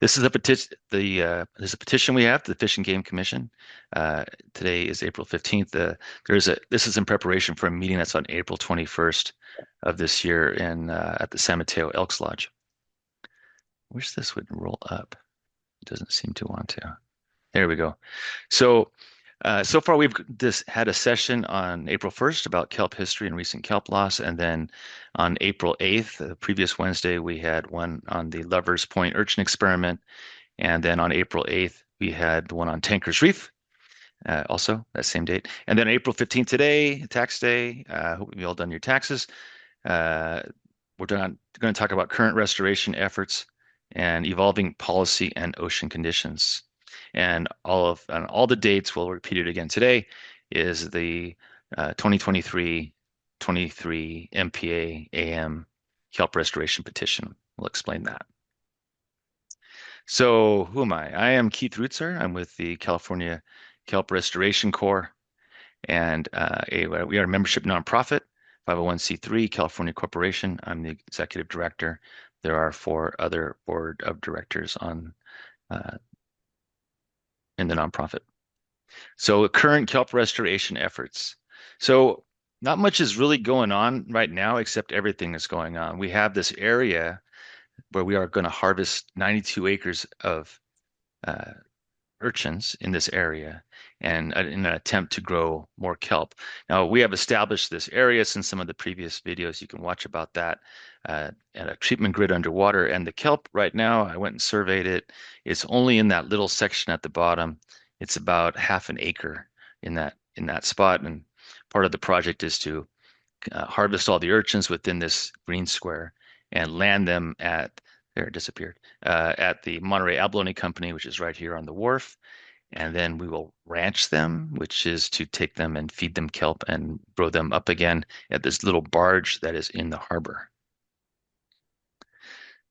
This is a petition. There's a petition we have to the Fish and Game Commission. Today is April 15th. This is in preparation for a meeting that's on April 21st of this year in at the San Mateo Elks Lodge. Wish this would roll up. It doesn't seem to want to. There we go. So so far we've just had a session on April 1st about kelp history and recent kelp loss, and then on April 8th, the previous Wednesday, we had one on the Lovers Point urchin experiment. And then on April 8th, we had the one on Tankers Reef, also that same date. And then April 15th today, tax day. Hope you all done your taxes. Uh, we're going to talk about current restoration efforts and evolving policy and ocean conditions. And all the dates, we'll repeat it again today, is the 2023 MPA AM kelp restoration petition. We'll explain that. So who am I? I am Keith Rutzer. I'm with the California Kelp Restoration Corps, and we are a membership nonprofit, 501c3 California corporation. I'm the executive director. There are four other board of directors uh, in the nonprofit. So current kelp restoration efforts. So not much is really going on right now, except everything is going on. We have this area where we are going to harvest 92 acres of uh, urchins in this area and in an attempt to grow more kelp. Now, we have established this area since some of the previous videos you can watch about that and a treatment grid underwater. And the kelp right now, I went and surveyed it. It's only in that little section at the bottom. It's about half an acre in that spot. And part of the project is to harvest all the urchins within this green square and land them at there it disappeared at the Monterey Abalone Company, which is right here on the wharf. And then we will ranch them, which is to take them and feed them kelp and grow them up again at this little barge that is in the harbor.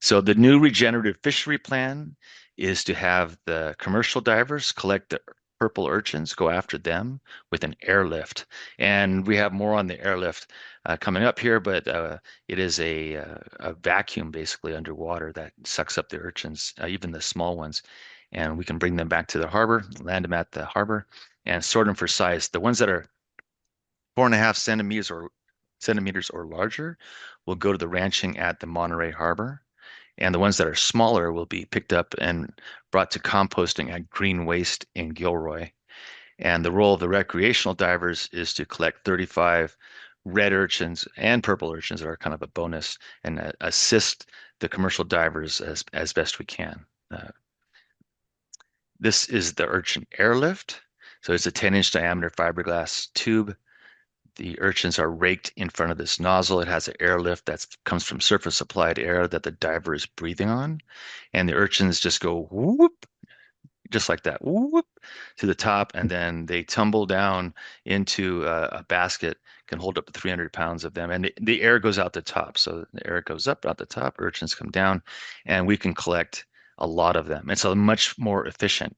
So the new regenerative fishery plan is to have the commercial divers collect the purple urchins, go after them with an airlift. And we have more on the airlift coming up here, but it is a vacuum basically underwater that sucks up the urchins, even the small ones. And we can bring them back to the harbor, land them at the harbor, and sort them for size. The ones that are 4.5 centimeters or larger will go to the ranching at the Monterey Harbor, and the ones that are smaller will be picked up and brought to composting at Green Waste in Gilroy. And the role of the recreational divers is to collect 35 red urchins and purple urchins that are kind of a bonus and assist the commercial divers as best we can. This is the urchin airlift. So it's a 10-inch diameter fiberglass tube. The urchins are raked in front of this nozzle. It has an airlift that comes from surface applied air that the diver is breathing on. And the urchins just go whoop, just like that, whoop, to the top. And then they tumble down into a basket, can hold up to 300 pounds of them. And the air goes out the top. So the air goes up out the top, urchins come down, and we can collect a lot of them. It's a much more efficient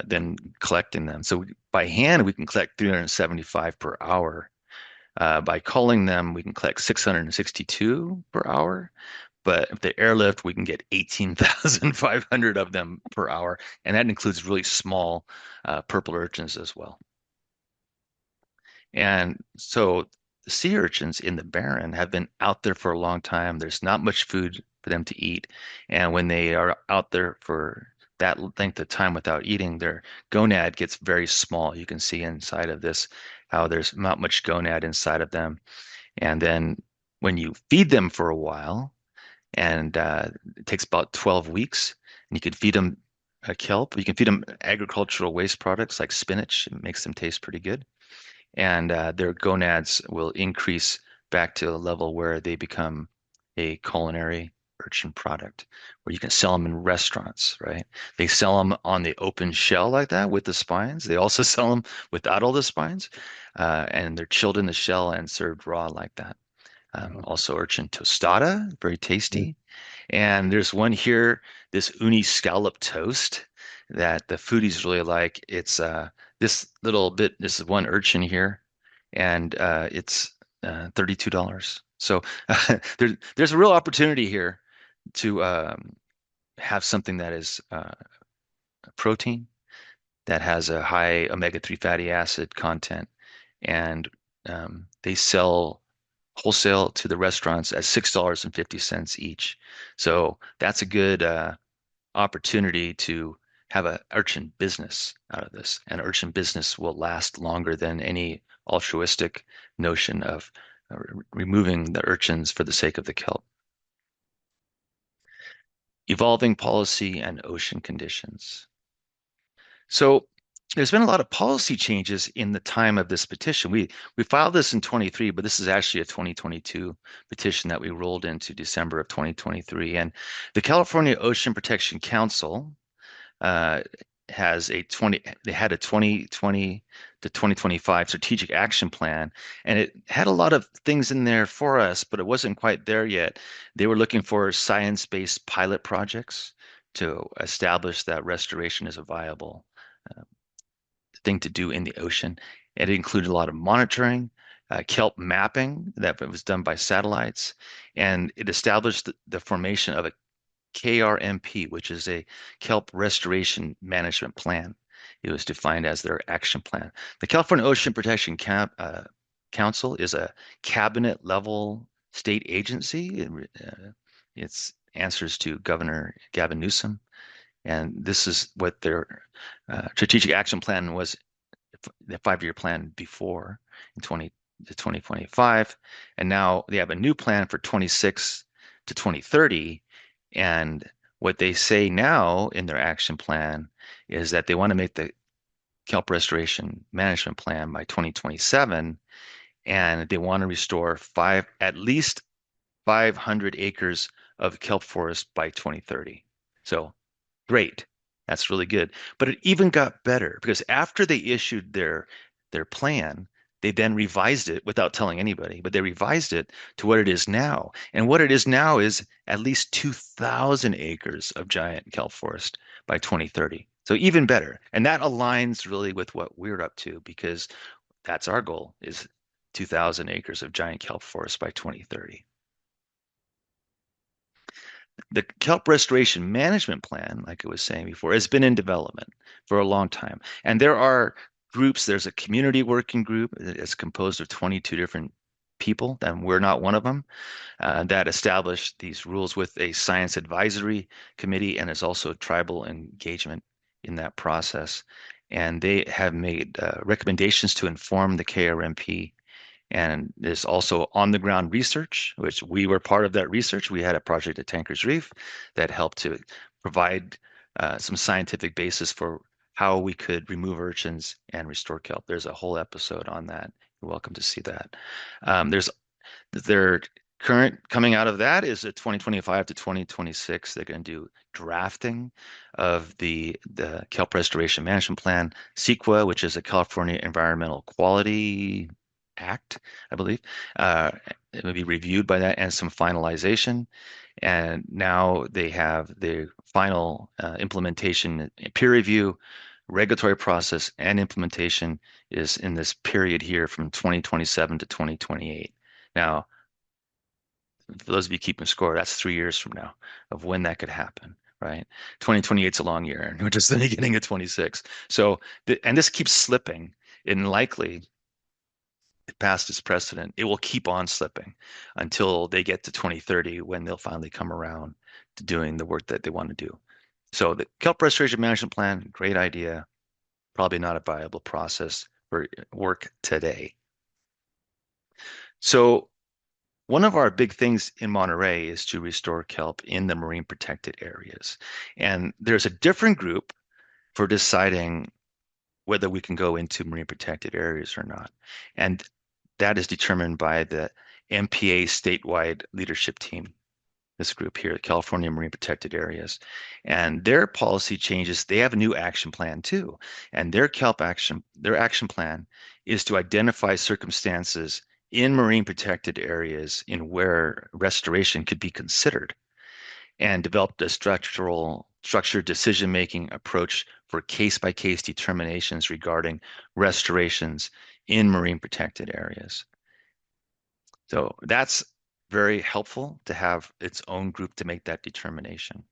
than collecting them. So by hand, we can collect 375 per hour. By culling them, we can collect 662 per hour. But if the airlift, we can get 18,500 of them per hour. And that includes really small purple urchins as well. And so the sea urchins in the Barren have been out there for a long time. There's not much food for them to eat. And when they are out there for that length of time without eating, their gonad gets very small. You can see inside of this how there's not much gonad inside of them. And then when you feed them for a while, and it takes about 12 weeks, and you can feed them kelp. You can feed them agricultural waste products like spinach. It makes them taste pretty good, and their gonads will increase back to a level where they become a culinary urchin product, where you can sell them in restaurants, right? They sell them on the open shell like that with the spines. They also sell them without all the spines, and they're chilled in the shell and served raw like that. Also, urchin tostada, very Mm. tasty. And there's one here, this uni scallop toast that the foodies really like. It's this little bit, this is one urchin here, and it's $32. So there's a real opportunity here to have something that is protein, that has a high omega-3 fatty acid content, and they sell wholesale to the restaurants at $6.50 each. So that's a good opportunity to have an urchin business out of this. And urchin business will last longer than any altruistic notion of removing the urchins for the sake of the kelp. Evolving policy and ocean conditions. So there's been a lot of policy changes in the time of this petition. We filed this in 23, but this is actually a 2022 petition that we rolled into December of 2023. And the California Ocean Protection Council uh, has they had a 2020 to 2025 strategic action plan, and it had a lot of things in there for us, but it wasn't quite there yet. They were looking for science-based pilot projects to establish that restoration is a viable uh, thing to do in the ocean. It included a lot of monitoring, kelp mapping that was done by satellites, and it established the formation of a KRMP, which is a Kelp Restoration Management Plan. It was defined as their action plan. The California Ocean Protection Council is a cabinet level state agency. It's answers to Governor Gavin Newsom. And this is what their strategic action plan was, the 5-year plan before in 2025. And now they have a new plan for 26 to 2030. And what they say now in their action plan is that they want to make the kelp restoration management plan by 2027, and they want to restore at least 500 acres of kelp forest by 2030. So great. That's really good. But it even got better because after they issued their plan, they then revised it without telling anybody, but they revised it to what it is now. And what it is now is at least 2,000 acres of giant kelp forest by 2030. So even better. And that aligns really with what we're up to because that's our goal is 2,000 acres of giant kelp forest by 2030. The kelp restoration management plan, like I was saying before, has been in development for a long time. And there are groups, there's a community working group. It's composed of 22 different people, and we're not one of them, that established these rules with a science advisory committee, and there's also tribal engagement in that process. And they have made recommendations to inform the KRMP, and there's also on the ground research, which we were part of that research. We had a project at Tankers Reef that helped to provide some scientific basis for how we could remove urchins and restore kelp. There's a whole episode on that. You're welcome to see that. There's their current coming out of that is a 2025 to 2026. They're going to do drafting of the kelp restoration management plan, CEQA, which is a California Environmental Quality Act, I believe. It will be reviewed by that and some finalization. And now they have the final implementation peer review, regulatory process, and implementation is in this period here from 2027 to 2028. Now, for those of you keeping score, that's 3 years from now of when that could happen, right? 2028 is a long year, and we're just the beginning of 26. So, and this keeps slipping, and likely past its precedent, it will keep on slipping until they get to 2030 when they'll finally come around to doing the work that they want to do. So the kelp restoration management plan, great idea, probably not a viable process for work today. So one of our big things in Monterey is to restore kelp in the marine protected areas. And there's a different group for deciding whether we can go into marine protected areas or not. And that is determined by the MPA statewide leadership team, this group here, California Marine Protected Areas. And their policy changes, they have a new action plan too. And their action plan is to identify circumstances in marine protected areas in where restoration could be considered and developed a structured decision-making approach for case-by-case determinations regarding restorations in marine protected areas. So that's very helpful to have its own group to make that determination.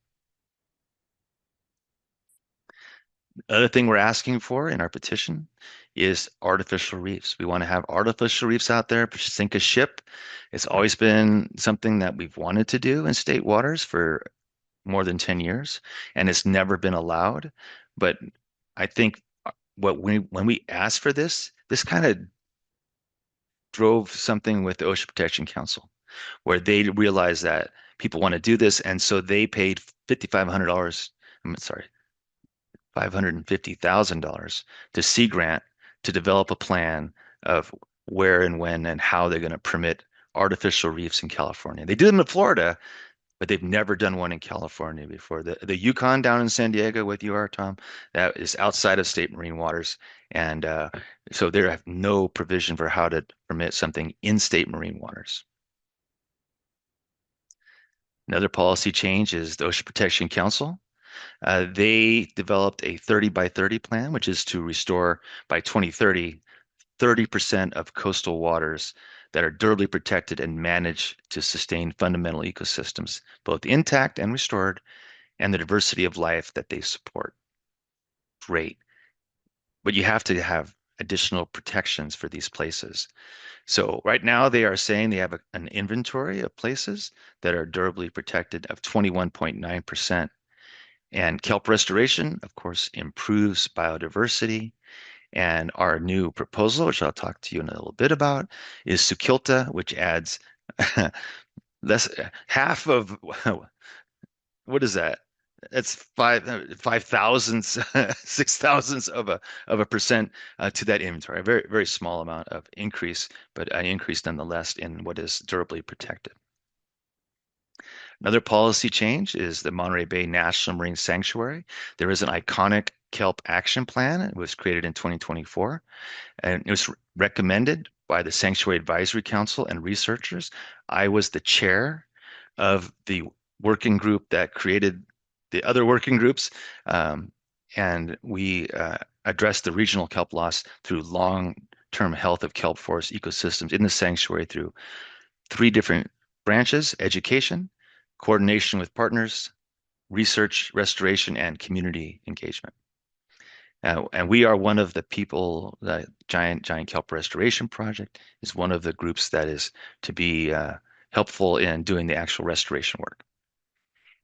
Other thing we're asking for in our petition is artificial reefs. We want to have artificial reefs out there, sink a ship. It's always been something that we've wanted to do in state waters for more than 10 years, and it's never been allowed. But I think when we asked for this kind of drove something with the Ocean Protection Council, where they realized that people want to do this, and so they paid $5,500. I'm sorry, $550,000 to Sea Grant to develop a plan of where and when and how they're going to permit artificial reefs in California. They do them in Florida, but they've never done one in California before. The Yukon down in San Diego with you are, Tom, that is outside of state marine waters. And so they have no provision for how to permit something in state marine waters. Another policy change is the Ocean Protection Council. They developed a 30 by 30 plan, which is to restore by 2030, 30% of coastal waters that are durably protected and managed to sustain fundamental ecosystems, both intact and restored, and the diversity of life that they support. Great. But you have to have additional protections for these places. So right now they are saying they have an inventory of places that are durably protected of 21.9%. And kelp restoration, of course, improves biodiversity. And our new proposal, which I'll talk to you in a little bit about, is Sukilta, which adds less half of what is that? It's five thousandths, six thousandths of a percent to that inventory. A very very small amount of increase, but an increase nonetheless in what is durably protected. Another policy change is the Monterey Bay National Marine Sanctuary. There is an iconic kelp action plan. It was created in 2024, and it was recommended by the Sanctuary Advisory Council and researchers. I was the chair of the working group that created the other working groups, and we addressed the regional kelp loss through long-term health of kelp forest ecosystems in the sanctuary through three different branches: education, coordination with partners, research, restoration, and community engagement. And we are one of the people, the Giant Kelp Restoration Project is one of the groups that is to be helpful in doing the actual restoration work.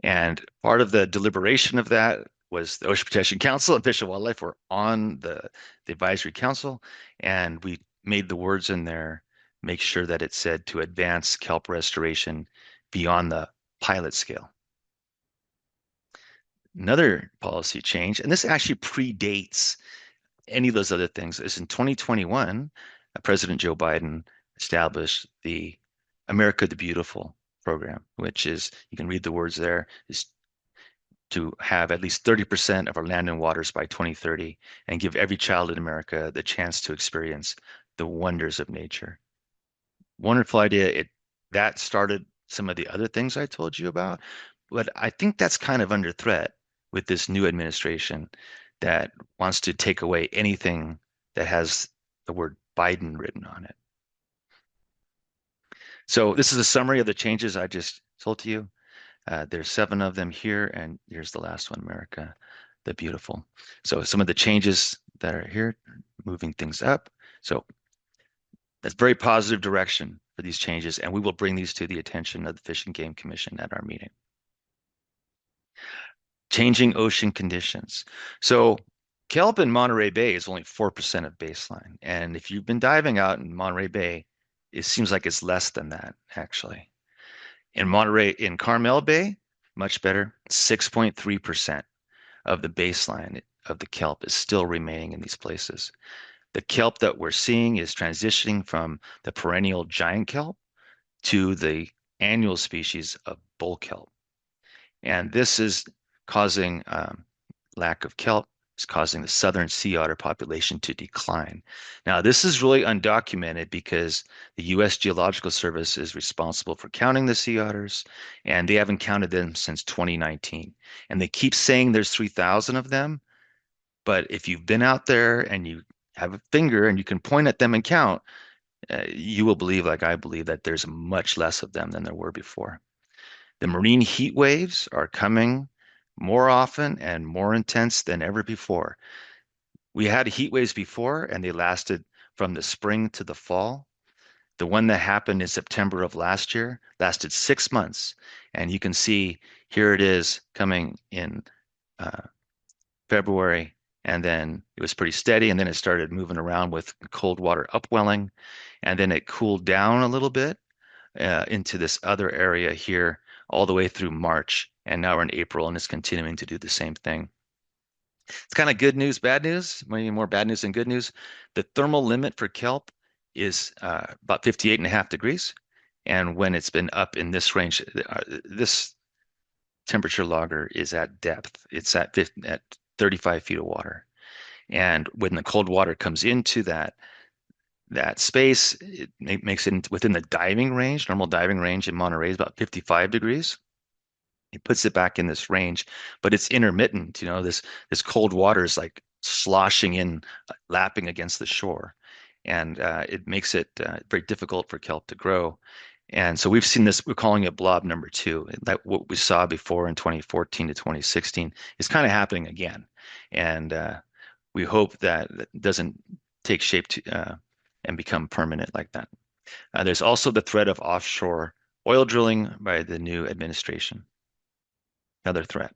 And part of the deliberation of that was the Ocean Protection Council and Fish and Wildlife were on the advisory council, and we made the words in there, make sure that it said to advance kelp restoration beyond the pilot scale. Another policy change, and this actually predates any of those other things, is in 2021, President Joe Biden established the America the Beautiful program, which is, you can read the words there, is to have at least 30% of our land and waters by 2030 and give every child in America the chance to experience the wonders of nature. Wonderful idea. That started some of the other things I told you about, but I think that's kind of under threat with this new administration that wants to take away anything that has the word Biden written on it. So this is a summary of the changes I just told to you. There's 7 of them here, and here's the last one, America the Beautiful. So some of the changes that are here, moving things up. So that's very positive direction for these changes, and we will bring these to the attention of the Fish and Game Commission at our meeting. Changing ocean conditions. So kelp in Monterey Bay is only 4% of baseline. And if you've been diving out in Monterey Bay, it seems like it's less than that, actually. In Carmel Bay, much better, 6.3% of the baseline of the kelp is still remaining in these places. The kelp that we're seeing is transitioning from the perennial giant kelp to the annual species of bull kelp. And this is causing lack of kelp, is causing the southern sea otter population to decline. Now, this is really undocumented because the U.S. Geological Service is responsible for counting the sea otters, and they haven't counted them since 2019. And they keep saying there's 3,000 of them, but if you've been out there and you have a finger and you can point at them and count, you will believe, like I believe, that there's much less of them than there were before. The marine heat waves are coming more often and more intense than ever before. We had heat waves before, and they lasted from the spring to the fall. The one that happened in September of last year lasted 6 months. And you can see here it is coming in uh, February, and then it was pretty steady, and then it started moving around with cold water upwelling, and then it cooled down a little bit into this other area here all the way through March, and now we're in April, and it's continuing to do the same thing. It's kind of good news, bad news, maybe more bad news than good news. The thermal limit for kelp is about 58 and a half degrees, and when it's been up in this range, this temperature logger is at depth. It's at 35 feet of water. And when the cold water comes into that space, it makes it within the diving range. Normal diving range in Monterey is about 55 degrees. It puts it back in this range, but it's intermittent. This cold water is like sloshing in, lapping against the shore, and it makes it very difficult for kelp to grow. And so we've seen this, we're calling it blob number two. That what we saw before in 2014 to 2016 is kind of happening again. And we hope that it doesn't take shape and become permanent like that. There's also the threat of offshore oil drilling by the new administration, another threat.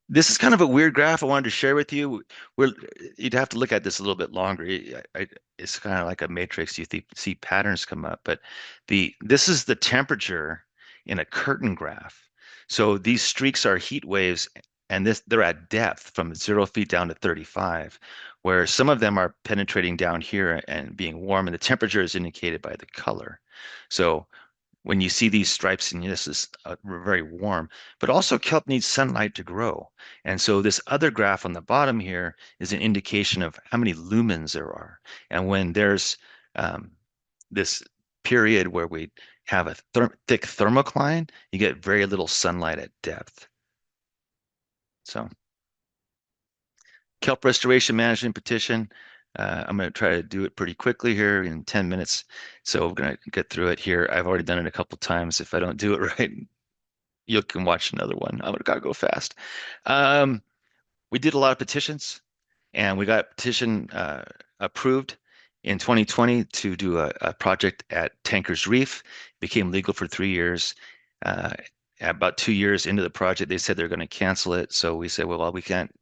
This is kind of a weird graph I wanted to share with you. We're, you'd have to look at this a little bit longer. It's kind of like a matrix. You see patterns come up, but this is the temperature in a curtain graph. So these streaks are heat waves, and they're at depth from 0 feet down to 35, where some of them are penetrating down here and being warm, and the temperature is indicated by the color. So when you see these stripes, and this is very warm, but also kelp needs sunlight to grow. And so this other graph on the bottom here is an indication of how many lumens there are. And when there's this period where we have a thick thermocline, you get very little sunlight at depth. So kelp restoration management petition. I'm going to try to do it pretty quickly here in 10 minutes. So we're going to get through it here. I've already done it a couple times. If I don't do it right, you can watch another one. I'm going to go fast. We did a lot of petitions, and we got petition approved in 2020 to do a project at Tankers Reef. It became legal for 3 years. About 2 years into the project, they said they're going to cancel it. So we said, well, we can't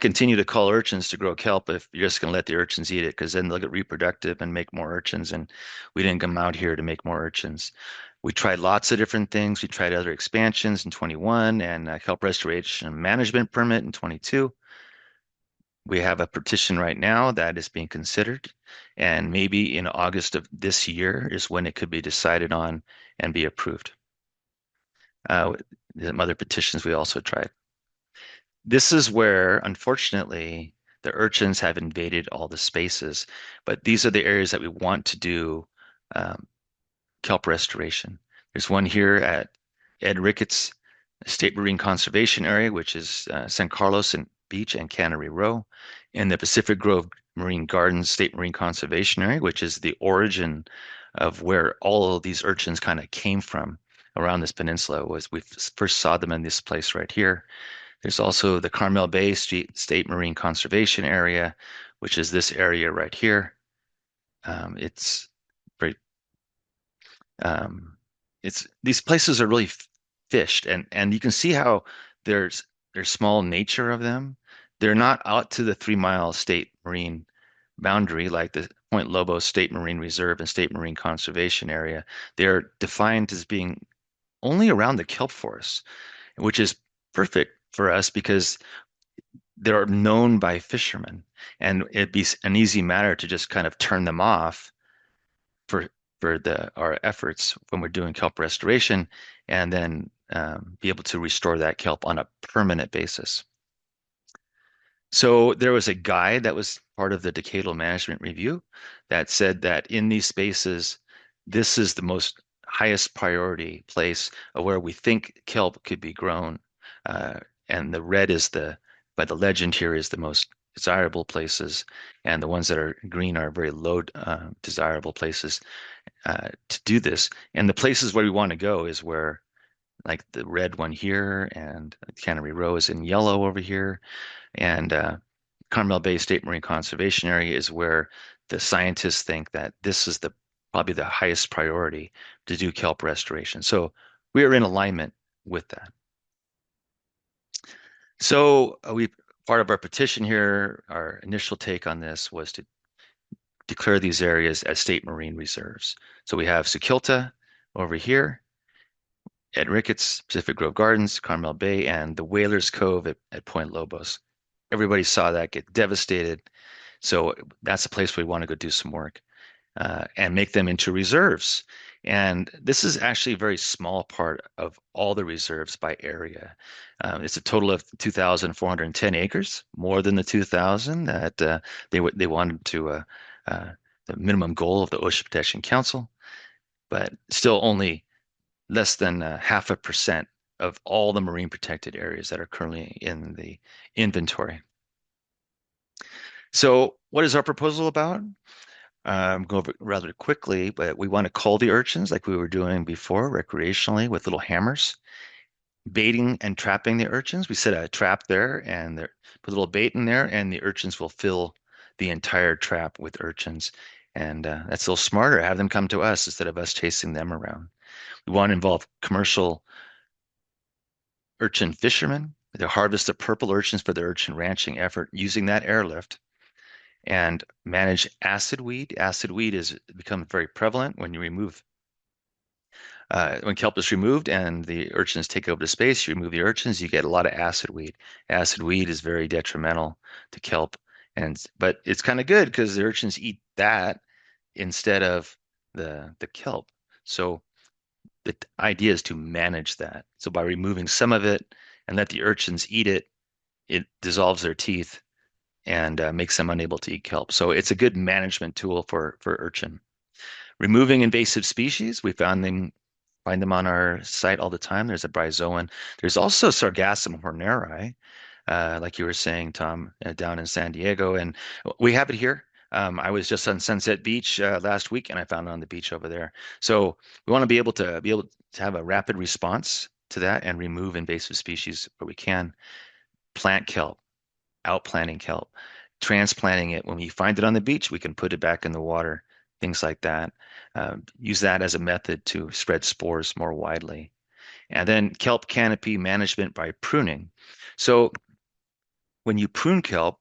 continue to call urchins to grow kelp if you're just going to let the urchins eat it, because then they'll get reproductive and make more urchins. And we didn't come out here to make more urchins. We tried lots of different things. We tried other expansions in 21 and a kelp restoration management permit in 22. We have a petition right now that is being considered, and maybe in August of this year is when it could be decided on and be approved. Some other petitions we also tried. This is where, unfortunately, the urchins have invaded all the spaces, but these are the areas that we want to do kelp restoration. There's one here at Ed Ricketts State Marine Conservation Area, which is San Carlos and Beach and Cannery Row, in the Pacific Grove Marine Gardens State Marine Conservation Area, which is the origin of where all of these urchins kind of came from around this peninsula. Was we first saw them in this place right here. There's also the Carmel Bay State Marine Conservation Area, which is this area right here. It's very, these places are really fished, and you can see how there's small nature of them. They're not out to the 3 mile state marine boundary like the Point Lobos State Marine Reserve and State Marine Conservation Area. They're defined as being only around the kelp forests, which is perfect for us because they're known by fishermen, and it'd be an easy matter to just kind of turn them off for our efforts when we're doing kelp restoration, and then be able to restore that kelp on a permanent basis. So there was a guide that was part of the Decadal Management Review that said that in these spaces, this is the most highest priority place where we think kelp could be grown. And the red is by the legend here is the most desirable places, and the ones that are green are very low desirable places to do this. And the places where we want to go is where like the red one here, and Cannery Row is in yellow over here. And Carmel Bay State Marine Conservation Area is where the scientists think that this is the probably the highest priority to do kelp restoration. So we are in alignment with that. So we part of our petition here, our initial take on this was to declare these areas as state marine reserves. So we have Sikilta over here, Ed Ricketts, Pacific Grove Gardens, Carmel Bay, and the Whalers Cove at Point Lobos. Everybody saw that get devastated. So that's a place we want to go do some work and make them into reserves. And this is actually a very small part of all the reserves by area. It's a total of 2,410 acres, more than the 2,000 that they wanted to the minimum goal of the Ocean Protection Council, but still only less than 0.5% of all the marine protected areas that are currently in the inventory. So what is our proposal about? Go over it rather quickly, but we want to cull the urchins like we were doing before recreationally with little hammers, baiting and trapping the urchins. We set a trap there and put a little bait in there, and the urchins will fill the entire trap with urchins. And that's a little smarter. Have them come to us instead of us chasing them around. We want to involve commercial urchin fishermen. They harvest the purple urchins for the urchin ranching effort using that airlift and manage acid weed. Acid weed has become very prevalent when you remove when kelp is removed and the urchins take over the space. You remove the urchins, you get a lot of acid weed. Acid weed is very detrimental to kelp, but it's kind of good because the urchins eat that instead of the kelp. So the idea is to manage that. So by removing some of it and let the urchins eat it, it dissolves their teeth and makes them unable to eat kelp. So it's a good management tool for urchin. Removing invasive species, we find them on our site all the time. There's a bryozoan. There's also Sargassum horneri, like you were saying, Tom, down in San Diego, and we have it here. I was just on Sunset Beach last week, and I found it on the beach over there. So we want to be able to have a rapid response to that and remove invasive species where we can. Plant kelp, outplanting kelp, transplanting it. When we find it on the beach, we can put it back in the water, things like that. Use that as a method to spread spores more widely. And then kelp canopy management by pruning. So when you prune kelp,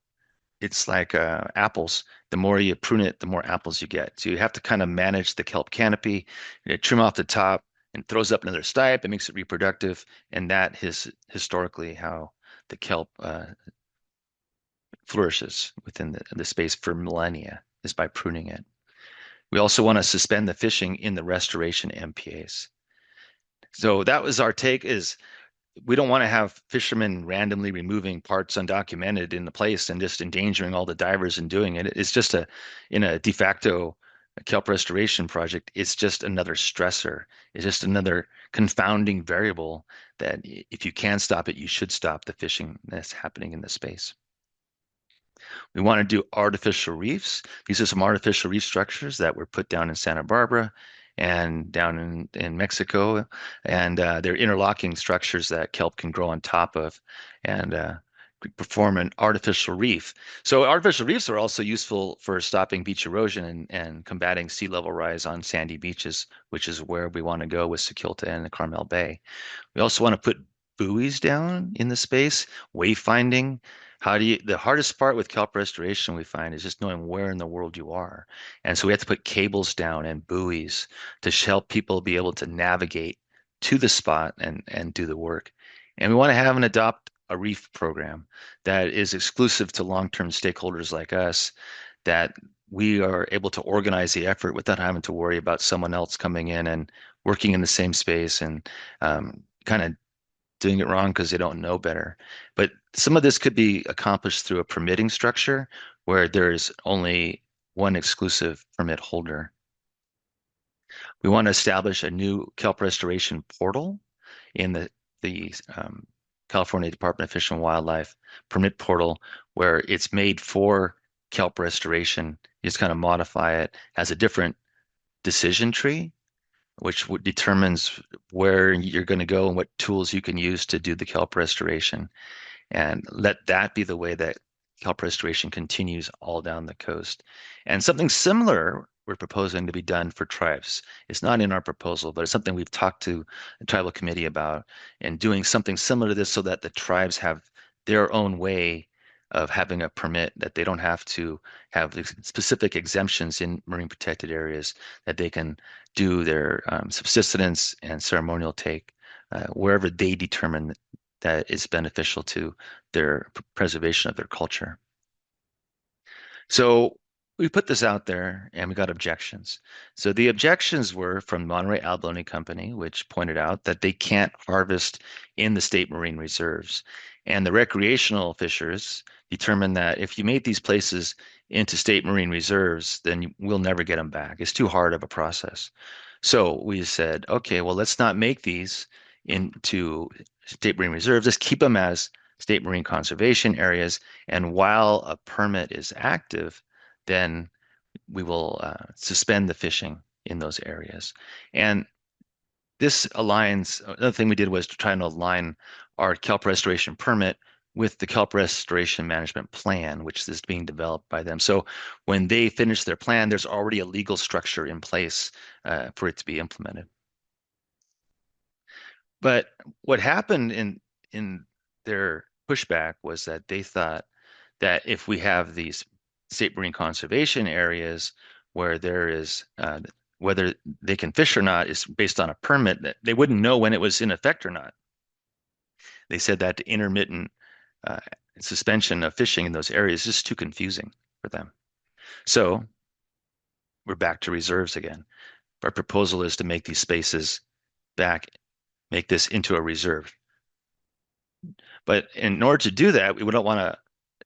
it's like apples. The more you prune it, the more apples you get. So you have to kind of manage the kelp canopy, trim off the top, and throws up another stipe. It makes it reproductive, and that is historically how the kelp flourishes within the space for millennia, is by pruning it. We also want to suspend the fishing in the restoration MPAs. So that was our take, is we don't want to have fishermen randomly removing parts undocumented in the place and just endangering all the divers in doing it. It's just in a de facto kelp restoration project, it's just another stressor. It's just another confounding variable that if you can stop it, you should stop the fishing that's happening in the space. We want to do artificial reefs. These are some artificial reef structures that were put down in Santa Barbara and down in Mexico. And they're interlocking structures that kelp can grow on top of and perform an artificial reef. So artificial reefs are also useful for stopping beach erosion and combating sea level rise on sandy beaches, which is where we want to go with Sikilta and the Carmel Bay. We also want to put buoys down in the space, wayfinding. The hardest part with kelp restoration we find is just knowing where in the world you are. And so we have to put cables down and buoys to help people be able to navigate to the spot and do the work. And we want to have and adopt a reef program that is exclusive to long-term stakeholders like us, that we are able to organize the effort without having to worry about someone else coming in and working in the same space and kind of doing it wrong because they don't know better. But some of this could be accomplished through a permitting structure where there's only one exclusive permit holder. We want to establish a new kelp restoration portal in the California Department of Fish and Wildlife permit portal where it's made for kelp restoration. You just kind of modify it, has a different decision tree which determines where you're going to go and what tools you can use to do the kelp restoration. And let that be the way that kelp restoration continues all down the coast. And something similar we're proposing to be done for tribes. It's not in our proposal, but it's something we've talked to the tribal committee about, and doing something similar to this so that the tribes have their own way of having a permit, that they don't have to have specific exemptions in marine protected areas, that they can do their subsistence and ceremonial take wherever they determine that is beneficial to their preservation of their culture. So we put this out there and we got objections. So the objections were from Monterey Abalone Company, which pointed out that they can't harvest in the state marine reserves. And the recreational fishers determined that if you made these places into state marine reserves, then we'll never get them back. It's too hard of a process. So we said, okay, well, let's not make these into state marine reserves. Let's keep them as state marine conservation areas. And while a permit is active, then we will suspend the fishing in those areas. And this aligns, another thing we did was to try and align our kelp restoration permit with the kelp restoration management plan, which is being developed by them. So when they finish their plan, there's already a legal structure in place for it to be implemented. But what happened in their pushback was that they thought that if we have these state marine conservation areas where there is whether they can fish or not is based on a permit, that they wouldn't know when it was in effect or not. They said that the intermittent uh, suspension of fishing in those areas is just too confusing for them. So we're back to reserves again. Our proposal is to make these spaces back, make this into a reserve. But in order to do that, we don't want to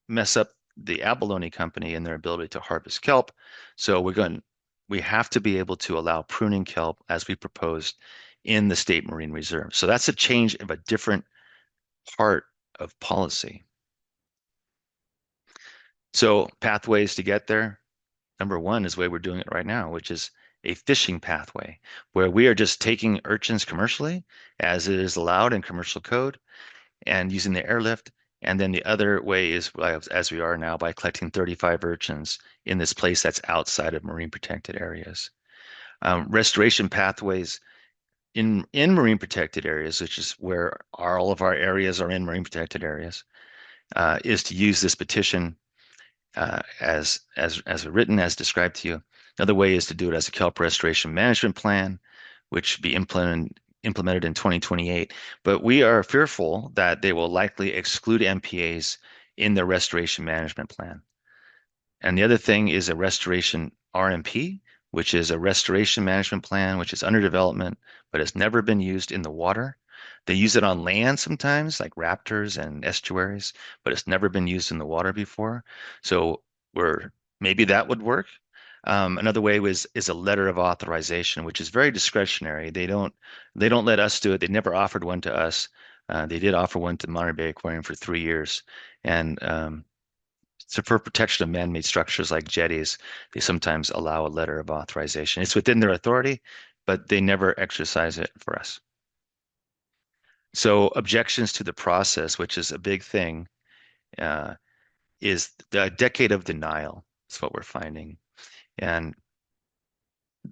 mess up the abalone company and their ability to harvest kelp. So we have to be able to allow pruning kelp as we proposed in the state marine reserve. So that's a change of a different part of policy. So pathways to get there. Number one is the way we're doing it right now, which is a fishing pathway where we are just taking urchins commercially as it is allowed in commercial code and using the airlift. And then the other way is, as we are now, by collecting 35 urchins in this place that's outside of marine protected areas. Restoration pathways in marine protected areas, which is where all of our areas are in marine protected areas, is to use this petition as written, as described to you. Another way is to do it as a kelp restoration management plan, which be implemented in 2028. But we are fearful that they will likely exclude MPAs in their restoration management plan. And the other thing is a restoration RMP, which is a restoration management plan, which is under development, but has never been used in the water. They use it on land sometimes, like raptors and estuaries, but it's never been used in the water before. So maybe that would work. Another way is a letter of authorization, which is very discretionary. They don't let us do it. They never offered one to us. They did offer one to Monterey Bay Aquarium for 3 years, and so for protection of man-made structures like jetties, they sometimes allow a letter of authorization. It's within their authority, but they never exercise it for us. So objections to the process, which is a big thing, uh, is the decade of denial. Is what we're finding. And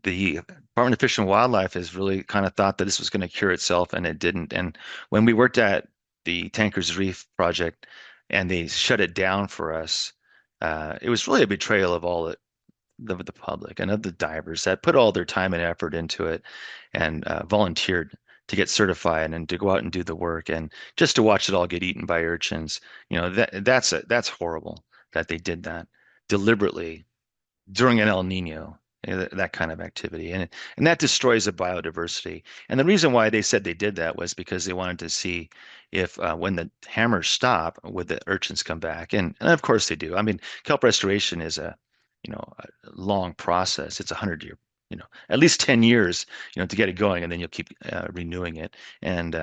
the Department of Fish and Wildlife has really kind of thought that this was going to cure itself, and it didn't. And when we worked at the Tankers Reef project and they shut it down for us, it was really a betrayal of all the public and of the divers that put all their time and effort into it and volunteered to get certified and to go out and do the work, and just to watch it all get eaten by urchins. That's horrible that they did that deliberately during an El Nino, that kind of activity. And that destroys the biodiversity. And the reason why they said they did that was because they wanted to see if when the hammers stop, would the urchins come back? And of course they do. I mean, kelp restoration is a long process. It's 100 year, at least 10 years, to get it going, and then you'll keep renewing it. And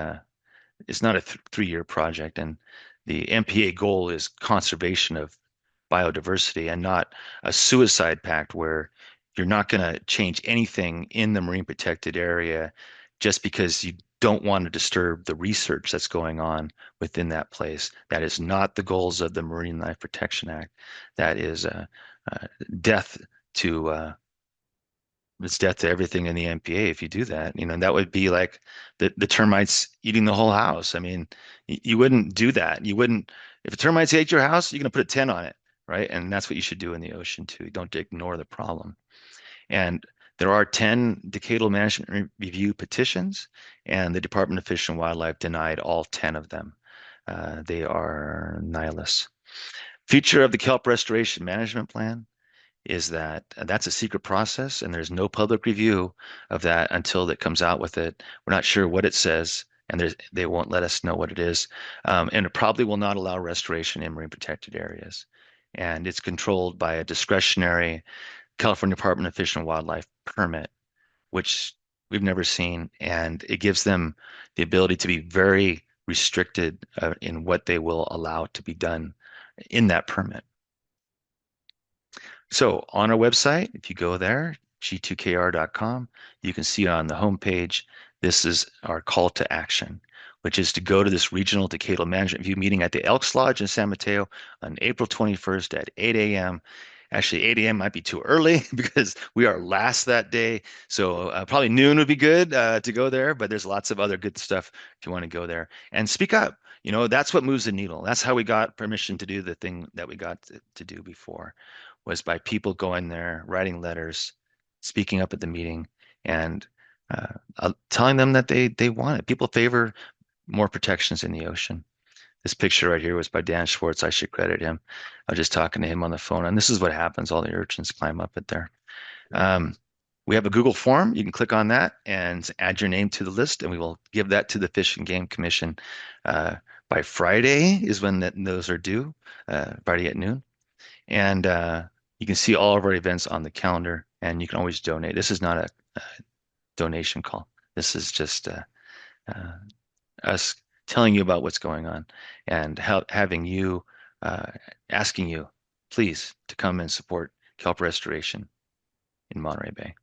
it's not a 3 year project. And the MPA goal is conservation of biodiversity and not a suicide pact where You're not going to change anything in the marine protected area just because you don't want to disturb the research that's going on within that place. That is not the goals of the Marine Life Protection Act. That is death to it's death to everything in the MPA if you do that. And that would be like the termites eating the whole house. I mean, you wouldn't do that. You wouldn't, if a termites ate your house, you're going to put a 10 on it, right? And that's what you should do in the ocean too. You don't ignore the problem. And there are 10 decadal management review petitions, and the Department of Fish and Wildlife denied all 10 of them. They are nihilists. Future of the kelp restoration management plan is that that's a secret process, and there's no public review of that until it comes out with it. We're not sure what it says, and they won't let us know what it is. And it probably will not allow restoration in marine protected areas. And it's controlled by a discretionary California Department of Fish and Wildlife permit, which we've never seen, and it gives them the ability to be very restricted in what they will allow to be done in that permit. So on our website, if you go there, g2kr.com, you can see on the homepage, this is our call to action, which is to go to this regional decadal management review meeting at the Elks Lodge in San Mateo on April 21st at 8 a.m. Actually, 8 a.m. might be too early because we are last that day. So probably noon would be good to go there, but there's lots of other good stuff if you want to go there. And speak up. That's what moves the needle. That's how we got permission to do the thing that we got to do before, was by people going there, writing letters, speaking up at the meeting, and telling them that they want it. People favor more protections in the ocean. This picture right here was by Dan Schwartz. I should credit him. I was just talking to him on the phone, and this is what happens. All the urchins climb up it there. We have a Google form. You can click on that and add your name to the list, and we will give that to the Fish and Game Commission by Friday is when those are due, Friday at noon. And you can see all of our events on the calendar, and you can always donate. This is not a donation call. This is just us telling you about what's going on and having you, asking you, please, to come and support kelp restoration in Monterey Bay.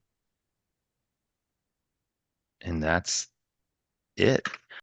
And that's it.